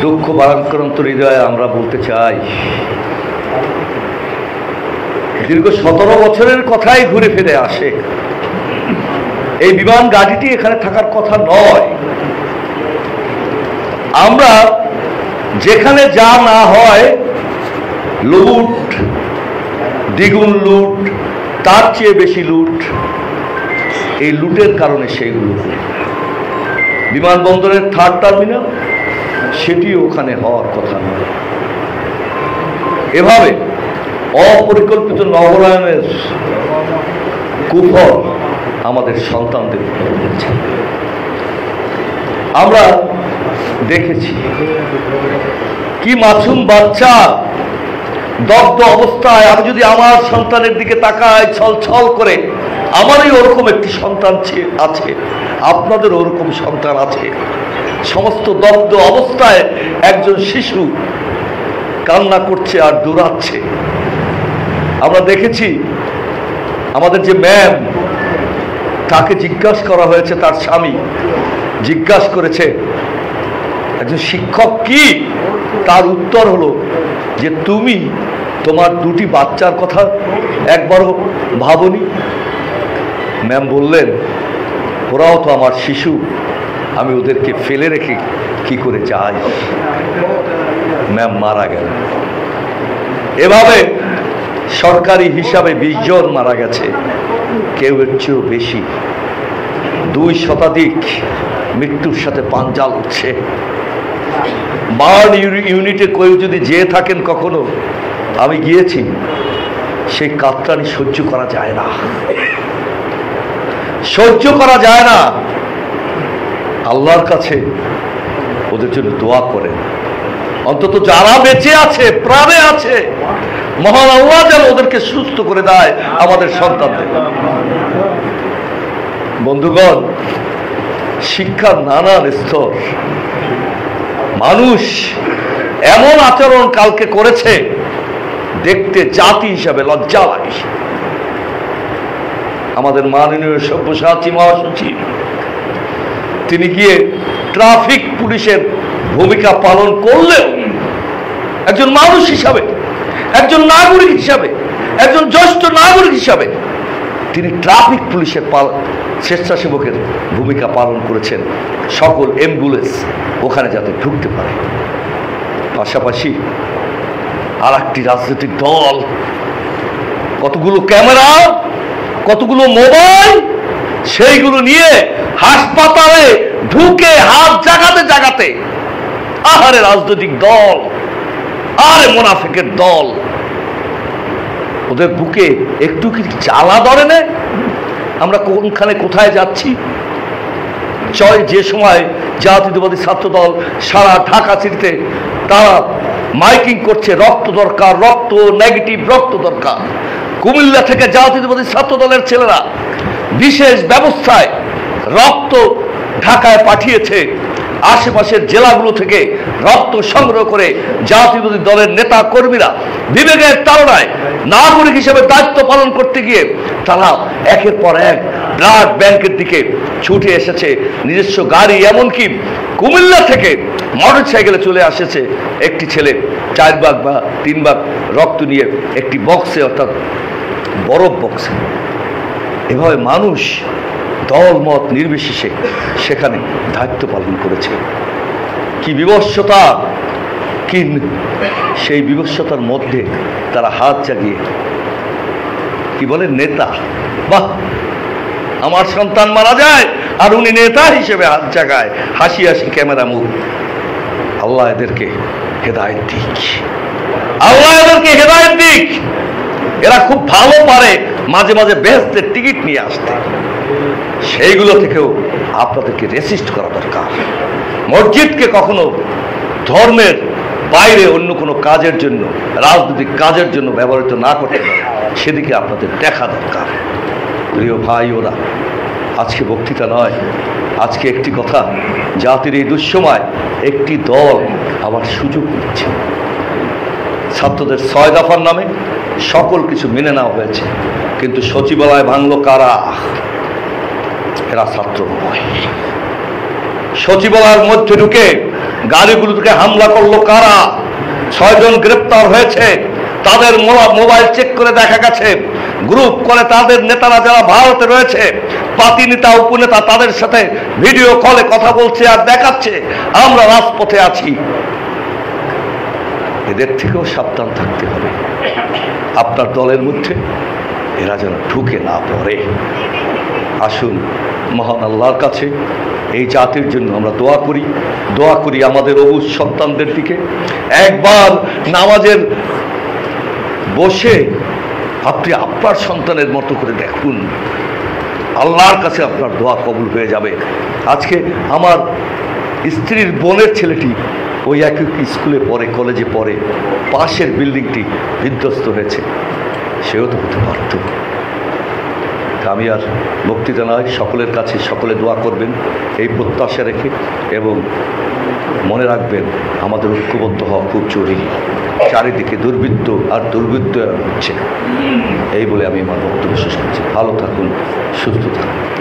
দুঃখ ভারাক্রান্ত হৃদয়ে আমরা বলতে চাই, দীর্ঘ 17 বছরের কথাই ঘুরে ফিরে আসে। এই বিমান গাড়িটি এখানে থাকার কথা নয়। আমরা যেখানে যা না হয়, লুট, দ্বিগুণ লুট, তার চেয়ে বেশি লুট, এই লুটের কারণে সেইগুলো। বিমানবন্দরের 3rd টার্মিনাল, সেটিও ওখানে হওয়ার কথা নয়। এভাবে অপরিকল্পিত নগরায়নের কুফল আমাদের সন্তানদের হচ্ছে। আমরা দেখেছি কি মাসুম বাচ্চা দগ্ধ অবস্থায়। আমি যদি আমার সন্তানের দিকে তাকাই ছল ছল করে, আমারই ওরকম একটি সন্তান আছে, আপনাদের ওরকম সন্তান আছে। সমস্ত দগ্ধ অবস্থায় একজন শিশু কান্না করছে আর দৌড়াচ্ছে। আমরা দেখেছি আমাদের যে ম্যাম, তাকে জিজ্ঞাসা করা হয়েছে, তার স্বামী জিজ্ঞাসা করেছে একজন শিক্ষক কি, তার উত্তর হলো যে তুমি তোমার 2টি বাচ্চার কথা একবারও ভাবনি? ম্যাম বললেন, ওরাও তো আমার শিশু, আমি ওদেরকে ফেলে রেখে কি করে যাই? ম্যাম মারা গেল। এভাবে সরকারি হিসাবে 20 জন মারা গেছে, কেউ এর চেয়েও বেশি। 2 শতাধিক মৃত্যুর সাথে পাঞ্জা লড়ছে। বার্ন ইউনিটে কেউ যদি যেয়ে থাকেন কখনো, আমি গিয়েছি, সেই কাতরানি সহ্য করা যায় না, সহ্য করা যায় না। আল্লাহর কাছে ওদের জন্য দোয়া করেন, অন্তত যারা বেঁচে আছে, প্রাণে আছে, মহান আল্লাহ যেন ওদেরকে সুস্থ করে দেয়, আমাদের সন্তানদের। বন্ধুগণ, শিক্ষার নানান স্তর। মানুষ এমন আচরণ কালকে করেছে, দেখতে জাতি হিসাবে লজ্জা লাগে। আমাদের মাননীয় সব্যসাচী মহাসচিব, তিনি গিয়ে ট্রাফিক পুলিশের ভূমিকা পালন করলেও একজন মানুষ হিসাবে, একজন নাগরিক হিসাবে, একজন জ্যেষ্ঠ নাগরিক হিসাবে তিনি ট্রাফিক পুলিশের স্বেচ্ছাসেবকের ভূমিকা পালন করেছেন, সকল অ্যাম্বুলেন্স ওখানে যাতে ঢুকতে পারে। পাশাপাশি আর একটি রাজনৈতিক দল কতগুলো ক্যামেরা, কতগুলো মোবাইল, সেইগুলো নিয়ে হাসপাতালে ঢুকে হাত জাগাতে জাগাতে, আহারে রাজনৈতিক দল, আরে মুনাফিকের দল, ওদের বুকে একটু কি জ্বালা ধরে না? আমরা কোনখানে কোথায় যাচ্ছি? যে সময় জাতীয়তাবাদী ছাত্র দল সারা ঢাকা সিটিতে তারা মাইকিং করছে, রক্ত দরকার, রক্ত নেগেটিভ, রক্ত দরকার। কুমিল্লা থেকে জাতীয়তাবাদী ছাত্র দলের ছেলেরা বিশেষ ব্যবস্থায় রক্ত ঢাকায় পাঠিয়েছে। আশেপাশের জেলাগুলো থেকে রক্ত সংগ্রহ করে জাতীয়তাবাদী দলের নেতা কর্মীরা বিবেকের তাড়নায় নাগরিক হিসেবে দায়িত্ব পালন করতে গিয়ে তারা একের পর এক ব্লাড ব্যাংকের দিকে ছুটে এসেছে নিজস্ব গাড়ি। এমনকি কুমিল্লা থেকে মোটর সাইকেলে চলে আসেছে একটি ছেলে 4 ভাগ বা 3 ভাগ রক্ত নিয়ে একটি বক্সে, অর্থাৎ বরফ বক্সে। এভাবে মানুষ দল মত নির্বিশেষে সেখানে দায়িত্ব পালন করেছে। কি বিভৎসতা! কি সেই বিভৎসতার মধ্যে তারা হাত জাগিয়ে কি বলে, নেতা। বাহ, আমার সন্তান মারা যায় আর উনি নেতা হিসেবে হাত জাগায়, হাসি হাসি ক্যামেরা মুখ। আল্লাহ এদেরকে হেদায়েত দিক, আল্লাহ এদেরকে হেদায়েত দিক। এরা খুব ভালো পারে মাঝে মাঝে বেহেশতের টিকিট নিয়ে আসতে। সেইগুলো থেকেও আপনাদেরকে রেসিস্ট করা দরকার। মসজিদকে কখনো ধর্মের বাইরে অন্য কোনো কাজের জন্য, রাজনৈতিক কাজের জন্য ব্যবহৃত না করতে পারে, সেদিকে আপনাদের দেখা দরকার। প্রিয় ভাই ওরা, আজকে বক্তৃতা নয়, আজকে একটি কথা, জাতির এই দুঃসময় একটি দল আবার সুযোগ নিচ্ছে। ছাত্রদের 6 দফার নামে সকল কিছু মেনে নেওয়া হয়েছে, কিন্তু সচিবালয় ভাঙল কারা? এরা ছাত্র নয়, সচিবালয়ের মধ্যে ঢুকে গাড়িগুলোকে হামলা করলো কারা? 6 জন গ্রেপ্তার হয়েছে। তাদের মোবাইল চেক করে দেখা গেছে গ্রুপ করে তাদের নেতারা যারা ভারতে রয়েছে, পাতি নেতা উপনেতা, তাদের সাথে ভিডিও কলে কথা বলছে আর দেখাচ্ছে আমরা রাজপথে আছি। এদের থেকেও সাবধান থাকতে হবে। আপনার দলের মধ্যে এরা যেন ঢুকে না পড়ে। আসুন মহান আল্লাহর কাছে এই জাতির জন্য আমরা দোয়া করি আমাদের অবুজ সন্তানদের দিকে। একবার নামাজের বসে আপনি আপনার সন্তানের মতো করে দেখুন, আল্লাহর কাছে আপনার দোয়া কবুল হয়ে যাবে। আজকে আমার স্ত্রীর বোনের ছেলেটি ওই একই স্কুলে পড়ে, কলেজে পড়ে, পাশের বিল্ডিংটি বিধ্বস্ত হয়েছে, সেও তো হতে পারত। আমি আর বক্তৃতা নয়, সকলের কাছে সকলে দোয়া করবেন এই প্রত্যাশা রেখে, এবং মনে রাখবেন আমাদের ঐক্যবদ্ধ হওয়া খুব জরুরি। চারিদিকে দুর্বৃত্ত আর দুর্বৃত্ত হচ্ছে, এই বলে আমি আমার বক্তব্য শেষ করছি। ভালো থাকুন, সুস্থ থাকুন।